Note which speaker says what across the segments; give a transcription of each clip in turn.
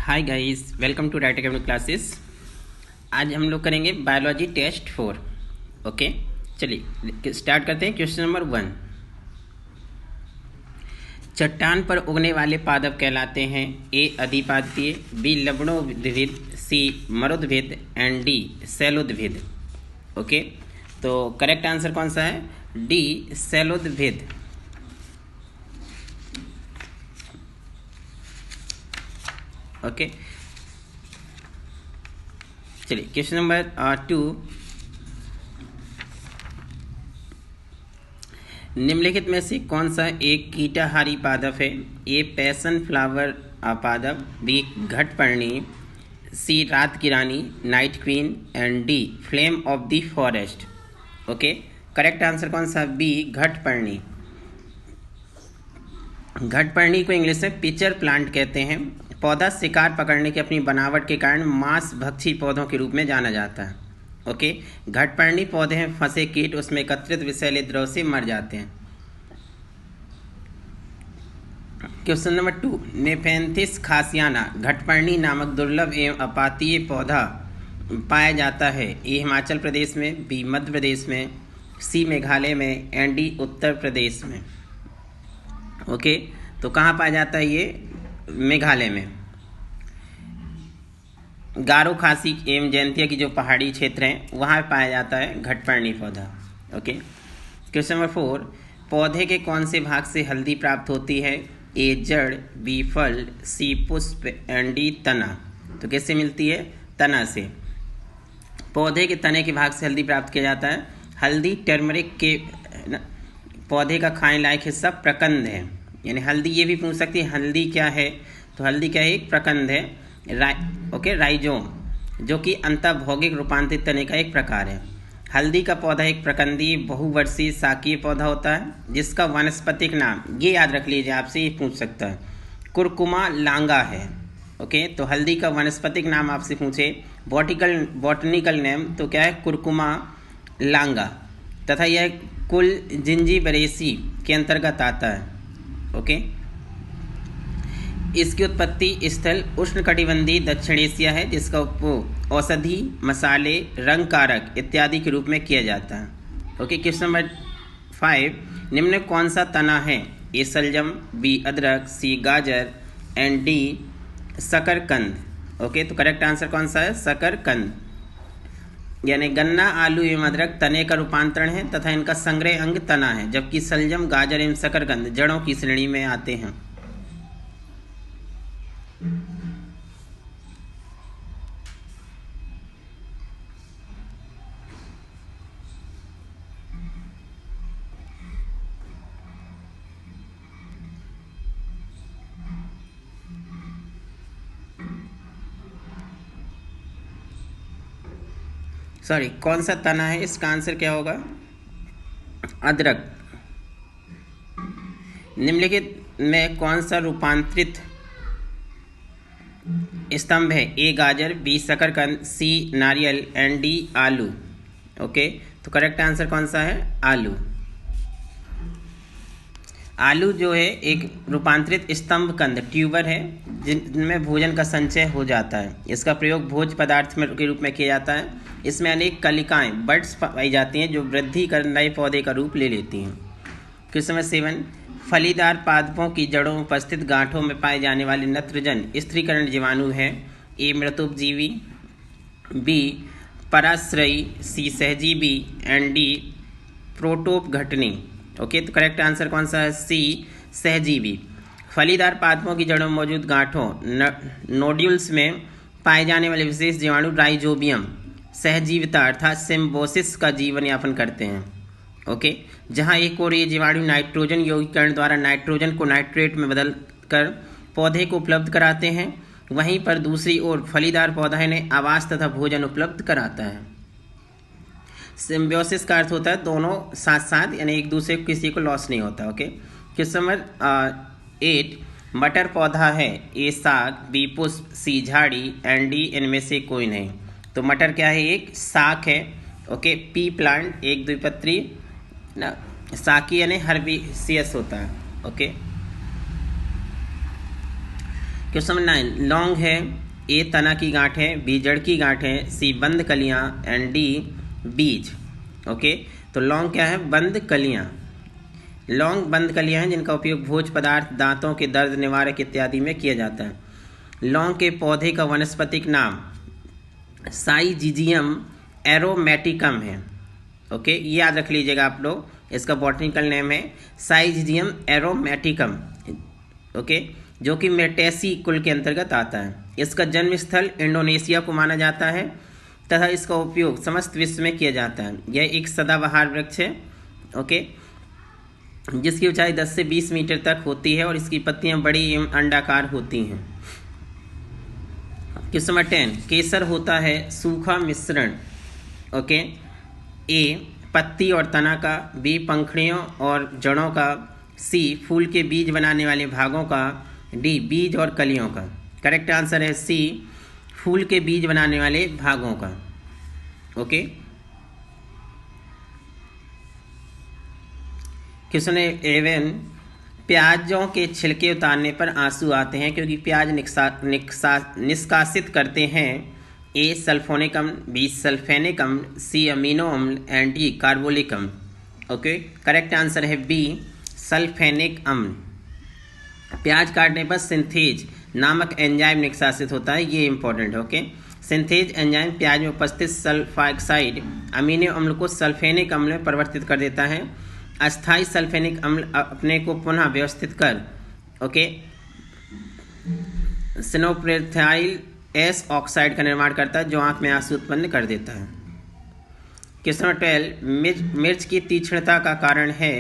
Speaker 1: Hi guys, welcome to Right Academy classes. आज हम लोग करेंगे बायोलॉजी टेस्ट 4। ओके, चलिए स्टार्ट करते हैं। Question number 1। चट्टान पर उगने वाले पादप कहलाते हैं ए अधिपादीय, बी लवणोद्भिद, सी मरुद्भिद एंड डी शैलोद्भिद। ओके, तो करेक्ट आंसर कौन सा है? डी शैलोद्भिद। ओके, चलिए क्वेश्चन नंबर 2। निम्नलिखित में से कौन सा एक कीटाहारी पादप है? ए पैशन फ्लावर पादप, बी घटपर्णी, सी रात की रानी night queen and D flame of the forest. Okay, correct answer कौन सा? बी घटपर्णी। घटपर्णी को इंग्लिश में पिचर प्लांट कहते हैं। पौधा शिकार पकड़ने की अपनी बनावट के कारण मांस भक्षी पौधों के रूप में जाना जाता है। ओके, घटपर्णी पौधे में फंसे कीट उसमें एकत्रित विषैले द्रव से मर जाते हैं। Question number 2। नेफेंथिस खासियाना घटपर्णी नामक दुर्लभ एवं अपातीय पौधा पाया जाता है। ए हिमाचल प्रदेश में, बी मध्य प्रदेश में, सी मेघालय में एंड डी उत्तर प्रदेश में। ओके, तो कहाँ पाया जाता है ये? मेघालय में। गारो खासी एवं जयंतिया की जो पहाड़ी क्षेत्र हैं वहाँ पाया जाता है घटपर्णी पौधा। Okay, question number 4। पौधे के कौन से भाग से हल्दी प्राप्त होती है? ए जड़, बी फल, सी पुष्प एंड डी तना। तो कैसे मिलती है? तना से। पौधे के तने के भाग से हल्दी प्राप्त किया जाता है। हल्दी टर्मरिक के पौधे का खाने लायक हिस्सा प्रकंद है। यानी हल्दी ये भी पूछ सकती है हल्दी क्या है? तो हल्दी क्या है? एक प्रकंद है, राइजोम, जो कि अंतःभौगिक रूपांतरित तने का एक प्रकार है। हल्दी का पौधा एक प्रकंदीय बहुवर्षीय शाकीय पौधा होता है जिसका वानस्पतिक नाम, ये याद रख लीजिए, आपसे ये पूछ सकता है, कुरकुमा लांगा है। ओके, तो हल्दी का वानस्पतिक नाम आपसे पूछे, बॉटनिकल नेम, तो क्या है? कुरकुमा लांगा, तथा यह कुल जिंजीबरेसी के अंतर्गत आता है। ओके, इसकी उत्पत्ति स्थल उष्णकटिबंधीय दक्षिण एशिया है जिसका उपयोग औषधि, मसाले, रंग कारक इत्यादि के रूप में किया जाता है। Okay, question number 5। निम्न में कौन सा तना है? ए सलजम, बी अदरक, सी गाजर एंड डी शकरकंद। ओके, तो करेक्ट आंसर कौन सा है? शकरकंद। यानी गन्ना, आलू एवं अदरक तने का रूपांतरण है तथा इनका संग्रह अंग तना है, जबकि सलजम, गाजर एवं शकरकंद जड़ों की श्रेणी में आते हैं। सॉरी, कौन सा तना है? इसका आंसर क्या होगा? अदरक। निम्नलिखित में कौन सा रूपांतरित स्तंभ है? ए गाजर, बी शकरकंद, सी नारियल एंड डी आलू। ओके, तो करेक्ट आंसर कौन सा है? आलू। आलू जो है एक रूपांतरित स्तंभ कंद ट्यूबर है जिनमें भोजन का संचय हो जाता है। इसका प्रयोग भोज पदार्थ के रूप में किया जाता है। इसमें अनेक कलिकाएं, बड्स पाई जाती हैं जो वृद्धि कर नए पौधे का रूप ले लेती हैं। Question number 7। फलीदार पादपों की जड़ों में उपस्थित गांठों में पाए जाने वाले नत्रजन स्थिरीकरण जीवाणु है। ए मृतोपजीवी, बी पराश्रयी, सी सहजीवी एंड डी प्रोटोपघटनी। ओके, तो करेक्ट आंसर कौन सा है? सी सहजीवी। फलीदार पादपों की जड़ों में मौजूद गांठों नोड्यूल्स में पाए जाने वाले विशेष जीवाणु राइजोबियम सहजीविता अर्थात सिम्बोसिस का जीवन यापन करते हैं। ओके, जहां एक और ये जीवाणु नाइट्रोजन यौगिकरण द्वारा नाइट्रोजन को नाइट्रेट में बदल कर पौधे को उपलब्ध कराते हैं, वहीं पर दूसरी ओर फलीदार पौधा इन्हें आवास तथा भोजन उपलब्ध कराता है। सिम्बियोसिस का अर्थ होता है दोनों साथ साथ, यानी एक दूसरे को किसी को लॉस नहीं होता। Okay, question number 8। मटर पौधा है। ए साग, बी पुष्प, सी झाड़ी एंड डी इनमें से कोई नहीं। तो मटर क्या है? एक साग है। ओके, पी प्लांट एक द्विपत्री ना, साकी यानी हर्बिसियस होता है। ओके, क्वेश्चन नंबर 9, लौंग है, ए तना की गांठ है, बी जड़ की गांठ है, सी बंद कलियां एंड डी बीज। ओके, तो लौंग क्या है? बंद कलियां। लौंग बंद कलियां हैं जिनका उपयोग भोज पदार्थ, दांतों के दर्द निवारक इत्यादि में किया जाता है। लौंग के पौधे का वनस्पतिक नाम साइजिजियम एरोमेटिकम है। ओके, ये याद रख लीजिएगा आप लोग, इसका बॉटनिकल नेम है साइजिजियम एरोमेटिकम। ओके, जो कि मेटेसी कुल के अंतर्गत आता है। इसका जन्म स्थल इंडोनेशिया को माना जाता है तथा इसका उपयोग समस्त विश्व में किया जाता है। यह एक सदाबहार वृक्ष है, ओके, जिसकी ऊंचाई 10 से 20 मीटर तक होती है और इसकी पत्तियां बड़ी एवं अंडाकार होती हैं। क्वेश्चन नंबर 10, केसर होता है सूखा मिश्रण। ओके, ए पत्ती और तना का, बी पंखुड़ियों और जड़ों का, सी फूल के बीज बनाने वाले भागों का, डी बीज और कलियों का। करेक्ट आंसर है सी, फूल के बीज बनाने वाले भागों का। ओके, क्वेश्चन 11, प्याजों के छिलके उतारने पर आंसू आते हैं क्योंकि प्याज निष्कासित करते हैं। ए सल्फोनिक अम्ल, बी सल्फेनिक अम्ल, सी अमीनो अम्ल एंड डी कार्बोलिक अम्ल। ओके, करेक्ट आंसर है बी सल्फेनिक अम्ल। प्याज काटने पर सिंथेज नामक एंजाइम निष्कासित होता है, ये इंपॉर्टेंट है। ओके, सिंथेज एंजाइम प्याज में उपस्थित सल्फाक्साइड अमीनो अम्ल को सल्फेनिक अम्ल में परिवर्तित कर देता है। अस्थायी सल्फेनिक अम्ल अपने को पुनः व्यवस्थित कर, ओके, सिनोप्रेथाइल एस ऑक्साइड का निर्माण करता है जो आंख में आंसू उत्पन्न कर देता है। क्वेश्चन नंबर 12, मिर्च की तीक्ष्णता का कारण है।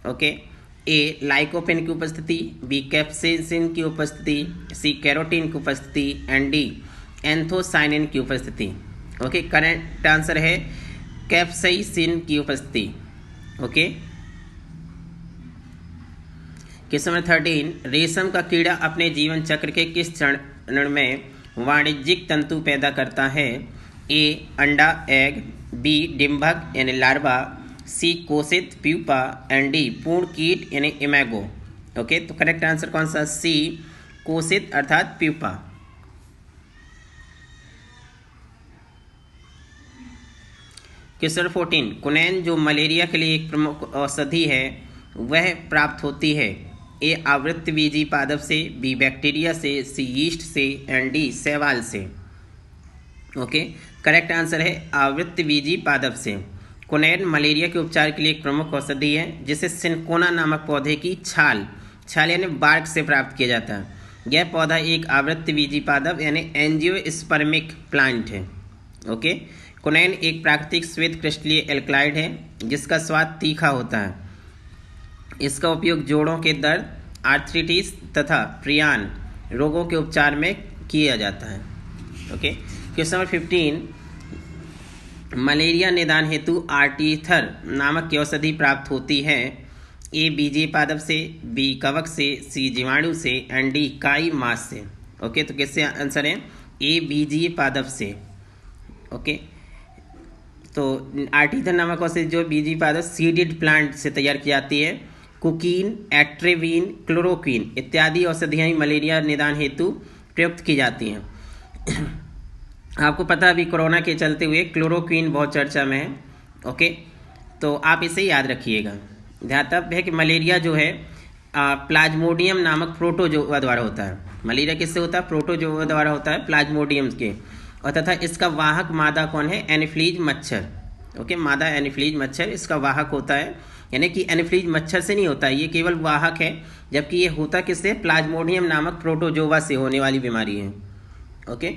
Speaker 1: ओके, ए लाइकोपेन की उपस्थिति, बी कैप्सेसिन की उपस्थिति, सी कैरोटीन की उपस्थिति एंड डी एंथोसाइनिन की उपस्थिति। ओके, करेक्ट आंसर है कैप्सेसिन की उपस्थिति। ओके, क्वेश्चन नंबर 13, रेशम का कीड़ा अपने जीवन चक्र के किस चरण में वाणिज्यिक तंतु पैदा करता है? ए अंडा एग, बी डिंभक यानी लार्वा, सी कोशित प्यूपा एंड डी पूर्ण कीट यानी इमेगो। ओके, तो करेक्ट आंसर कौन सा? सी कोशित अर्थात प्यूपा। क्वेश्चन 14, कुनैन जो मलेरिया के लिए एक प्रमुख औषधि है वह प्राप्त होती है। ए आवृत्तबीजी पादप से, बी बैक्टीरिया से, सी यीस्ट से एंड डी शैवाल से। ओके, करेक्ट आंसर है आवृत्तबीजी पादप से। कुनैन मलेरिया के उपचार के लिए एक प्रमुख औषधि है जिसे सिनकोना नामक पौधे की छाल यानी बार्क से प्राप्त किया जाता है। यह पौधा एक आवृत्तबीजी पादप यानी एंजियोस्पर्मिक प्लांट है। ओके, कुनैन एक प्राकृतिक श्वेत क्रिस्टलीय एल्कलॉइड है जिसका स्वाद तीखा होता है। इसका उपयोग जोड़ों के दर्द, आर्थराइटिस तथा प्रियान रोगों के उपचार में किया जाता है। ओके, क्वेश्चन नंबर 15, मलेरिया निदान हेतु आर्टीथर नामक औषधि प्राप्त होती है। ए बीजे पादप से, बी कवक से, सी जीवाणु से एंड डी काई मास से। ओके, तो किससे आंसर है? ए बीजे पादप से। ओके, तो आर्टीथर नामक औषधि जो बीजी पादप सीडेड प्लांट से तैयार की जाती है। कुकीन, एट्रेवीन, क्लोरोक्वीन इत्यादि औषधियाँ मलेरिया निदान हेतु प्रयुक्त की जाती हैं। आपको पता है अभी कोरोना के चलते हुए क्लोरोक्वीन बहुत चर्चा में है। ओके, तो आप इसे याद रखिएगा। ध्यातव्य है कि मलेरिया जो है प्लाज्मोडियम नामक प्रोटोजोआ द्वारा होता है। मलेरिया किससे होता है? प्रोटोजोआ द्वारा होता है, प्लाज्मोडियम के, और तथा इसका वाहक मादा कौन है? एनोफिलीज मच्छर। ओके, मादा एनोफिलीज मच्छर इसका वाहक होता है, यानी कि एनोफिलीज मच्छर से नहीं होता है, ये केवल वाहक है, जबकि ये होता किससे? प्लाज्मोडियम नामक प्रोटोजोआ से होने वाली बीमारी है। ओके,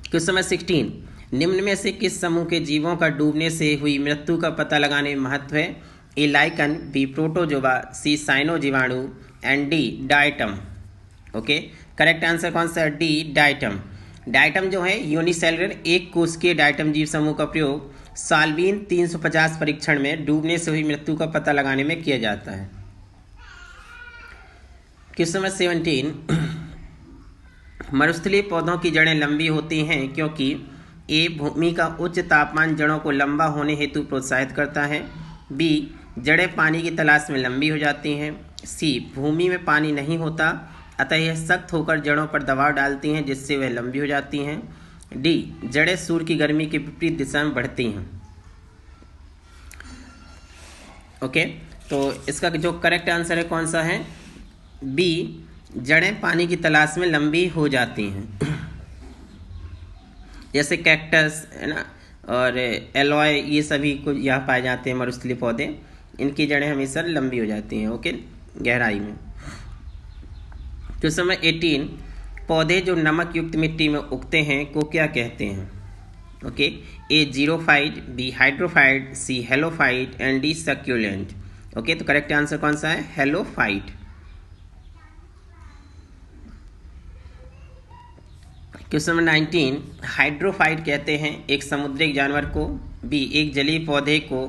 Speaker 1: क्वेश्चन नंबर 16, निम्न में से किस समूह के जीवों का डूबने से हुई मृत्यु का पता लगाने में महत्व है? ए लाइकन, बी प्रोटोजोआ, सी साइनो जीवाणु and D diatom. Okay, correct answer कौन सा? D diatom. डायटम जो है यूनिसेलुलर एक कोशिकीय डायटम जीव समूह का प्रयोग साल्वीन 350 परीक्षण में डूबने से हुई मृत्यु का पता लगाने में किया जाता है। क्वेश्चन नंबर 17, मरुस्थलीय पौधों की जड़ें लंबी होती हैं क्योंकि ए भूमि का उच्च तापमान जड़ों को लंबा होने हेतु प्रोत्साहित करता है, बी जड़ें पानी की तलाश में लंबी हो जाती हैं, सी भूमि में पानी नहीं होता अतः यह सख्त होकर जड़ों पर दबाव डालती हैं जिससे वह लंबी हो जाती हैं। डी, जड़ें सूर्य की गर्मी के विपरीत दिशा में बढ़ती हैं। ओके, तो इसका जो करेक्ट आंसर है कौन सा है? बी, जड़ें पानी की तलाश में लंबी हो जाती हैं। जैसे कैक्टस है ना, और एलॉय, ये सभी कुछ यहाँ पाए जाते हैं मरुस्थलीय पौधे, इनकी जड़ें हमेशा लंबी हो जाती हैं। ओके, गहराई में। क्वेश्चन नंबर 18, पौधे जो नमक युक्त मिट्टी में उगते हैं को क्या कहते हैं? Okay, A xerophyte, B hydrophyte, C halophyte and D succulent. Okay, तो करेक्ट आंसर कौन सा है? हेलोफाइट। क्वेश्चन नंबर 19, हाइड्रोफाइट कहते हैं एक समुद्री जानवर को, बी एक जलीय पौधे को,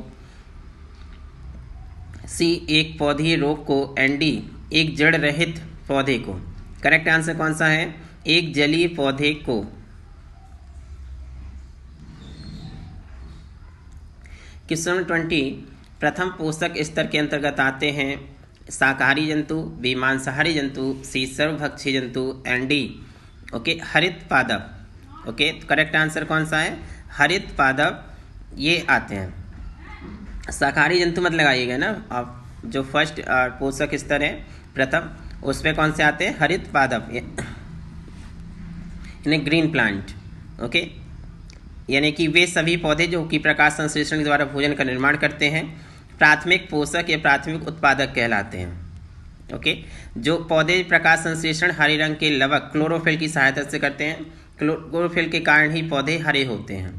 Speaker 1: सी एक पौधीय रोग को एंड डी एक जड़ रहित पौधे को। करेक्ट आंसर कौन सा है? एक जलीय पौधे को। क्वेश्चन नंबर 20, प्रथम पोषक स्तर के अंतर्गत आते हैं शाकाहारी जंतु, बी मांसाहारी जंतु, सी सर्वभक्षी जंतु एंड डी ओके हरित पादप। ओके, तो करेक्ट आंसर कौन सा है? हरित पादप ये आते हैं। शाकाहारी जंतु मत लगाइएगा ना आप, जो फर्स्ट पोषक स्तर है प्रथम, उस पर कौन से आते हैं? हरित पादप, यानी ग्रीन प्लांट। ओके, यानी कि वे सभी पौधे जो कि प्रकाश संश्लेषण के द्वारा भोजन का निर्माण करते हैं प्राथमिक पोषक या प्राथमिक उत्पादक कहलाते हैं। ओके, जो पौधे प्रकाश संश्लेषण हरे रंग के लवक क्लोरोफिल की सहायता से करते हैं, क्लोरोफिल के कारण ही पौधे हरे होते हैं।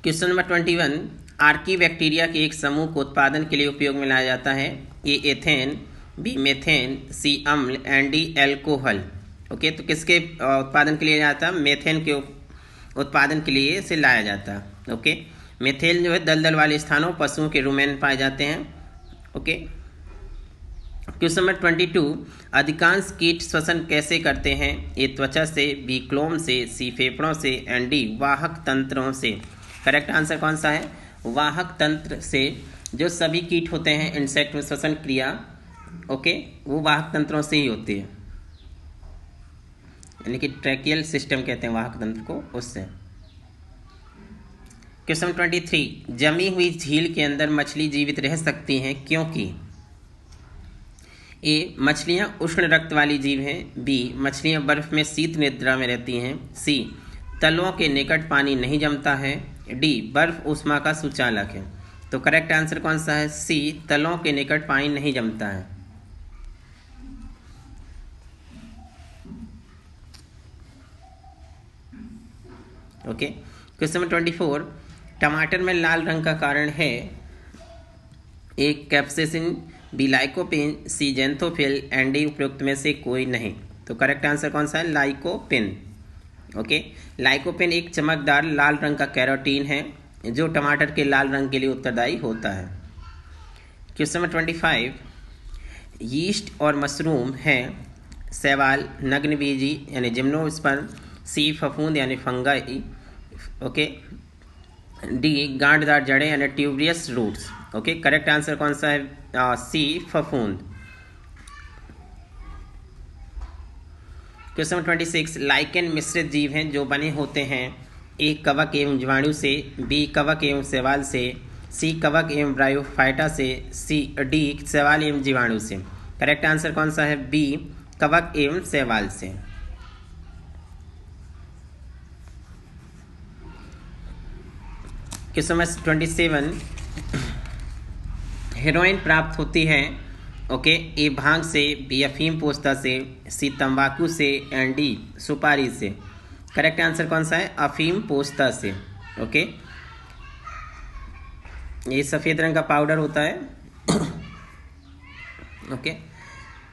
Speaker 1: क्वेश्चन नंबर 21, आर्की बैक्टीरिया के एक समूह को उत्पादन के लिए उपयोग में लाया जाता है, ए एथेन, बी मेथेन, सी अम्ल एंड डी एल्कोहल। ओके, तो किसके उत्पादन के लिए जाता है? मेथेन के उत्पादन के लिए इसे लाया जाता है। ओके, मेथेन जो है दलदल वाले स्थानों पशुओं के रुमेन पाए जाते हैं। ओके, क्वेश्चन नंबर 22, अधिकांश कीट श्वसन कैसे करते हैं? ए त्वचा से, बी क्लोम से, सी फेफड़ों से एंड डी वाहक तंत्रों से। करेक्ट आंसर कौन सा है? वाहक तंत्र से। जो सभी कीट होते हैं इंसेक्ट में श्वसन क्रिया, ओके, वो वाहक तंत्रों से ही होती है, यानी कि ट्रैकियल सिस्टम कहते हैं वाहक तंत्र को, उससे। क्वेश्चन 23, जमी हुई झील के अंदर मछली जीवित रह सकती हैं क्योंकि ए मछलियां उष्ण रक्त वाली जीव हैं, बी मछलियां बर्फ में शीत निद्रा में रहती हैं, सी तलों के निकट पानी नहीं जमता है, डी बर्फ ऊष्मा का सुचालक है। तो करेक्ट आंसर कौन सा है? सी तलों के निकट पानी नहीं जमता है। ओके, क्वेश्चन नंबर 24, टमाटर में लाल रंग का कारण है A capsaicin, B lycopene, C xanthophyll and D उपयुक्त में से कोई नहीं। तो करेक्ट आंसर कौन सा है? लाइकोपिन। ओके, लाइकोपिन एक चमकदार लाल रंग का कैरोटीन है जो टमाटर के लाल रंग के लिए उत्तरदायी होता है। क्वेश्चन नंबर 25, यीस्ट और मशरूम हैं शैवाल, नग्नबीजी यानी जिम्नोस्पर्म, सी फफूंद यानी फंगाई, ओके, डी गांठदार जड़ें यानी ट्यूबरियस रूट्स। ओके, करेक्ट आंसर कौन सा है? सी फफूंद। क्वेश्चन 26, लाइकेन मिश्रित जीव हैं जो बने होते हैं ए कवक एवं जीवाणु से, बी कवक एवं शैवाल से, सी कवक एवं ब्रायोफाइटा से, सी डी शैवाल एवं जीवाणु से। करेक्ट आंसर कौन सा है? बी कवक एवं शैवाल से। क्वेश्चन नंबर 27, हेरोइन प्राप्त होती है ओके ए भांग से, बी अफीम पोस्ता से, सी तंबाकू से एंड डी सुपारी से। करेक्ट आंसर कौन सा है? अफीम पोस्ता से। ओके, ये सफ़ेद रंग का पाउडर होता है ओके,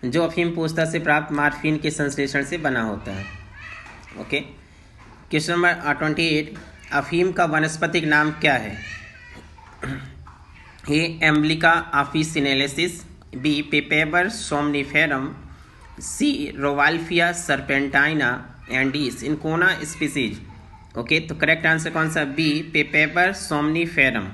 Speaker 1: जो अफीम पोस्ता से प्राप्त मार्फिन के संश्लेषण से बना होता है। ओके, क्वेश्चन नंबर 28, अफीम का वानस्पतिक नाम क्या है? A emblica officinalis, B papaver somniferum, C rauwolfia serpentina and D cinchona species. Okay, तो करेक्ट आंसर कौन सा? B papaver सोमनिफेरम।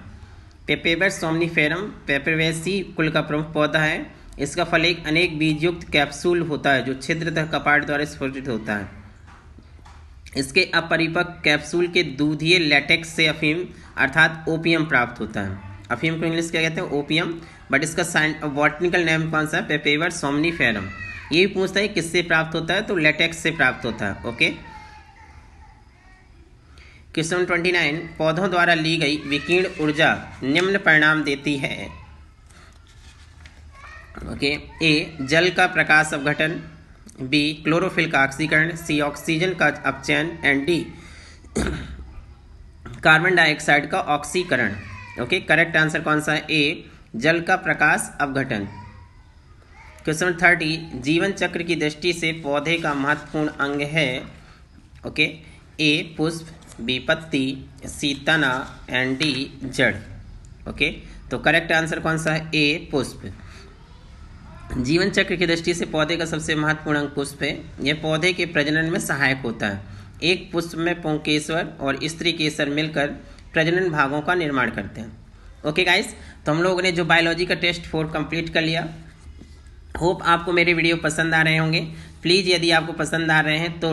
Speaker 1: पेपेबर सोमनिफेरम पेपरवेसी कुल का प्रमुख पौधा है इसका फल एक अनेक बीजयुक्त कैप्सूल होता है जो छिद्र तथा कपाट द्वारा स्फुरित होता है। इसके अपरिपक्व कैप्सूल के दूधिये लेटेक्स से अफीम अर्थात ओपियम प्राप्त होता है। अफीम को इंग्लिश क्या कहते हैं? ओपियम। बट इसका बॉटनिकल नेम कौन सा है? पेपेवर सोमनीफेरम। ये भी पूछता है किससे प्राप्त होता है, तो लेटेक्स से प्राप्त होता है। ओके। क्वेश्चन 29, पौधों द्वारा ली गई विकिरण ऊर्जा निम्न परिणाम देती है। ओके। ए, जल का प्रकाश अपघटन, बी, क्लोरोफिल का ऑक्सीकरण, सी, ऑक्सीजन का अपचयन, एंड डी, कार्बन डाइऑक्साइड का ऑक्सीकरण। ओके। करेक्ट आंसर कौन सा है? ए, जल का प्रकाश अपघटन। क्वेश्चन 30, जीवन चक्र की दृष्टि से पौधे का महत्वपूर्ण अंग है। ओके। ए, पुष्प, बी, पत्ती, सी, तना, एंड डी, जड़। ओके। तो करेक्ट आंसर कौन सा है? ए, पुष्प। जीवन चक्र की दृष्टि से पौधे का सबसे महत्वपूर्ण अंग पुष्प है। यह पौधे के प्रजनन में सहायक होता है। एक पुष्प में पुंकेसर और स्त्री केसर मिलकर प्रजनन भागों का निर्माण करते हैं। ओके गाइस, तो हम लोगों ने जो बायोलॉजी का टेस्ट 4 कंप्लीट कर लिया। होप आपको मेरे वीडियो पसंद आ रहे होंगे। प्लीज़ यदि आपको पसंद आ रहे हैं तो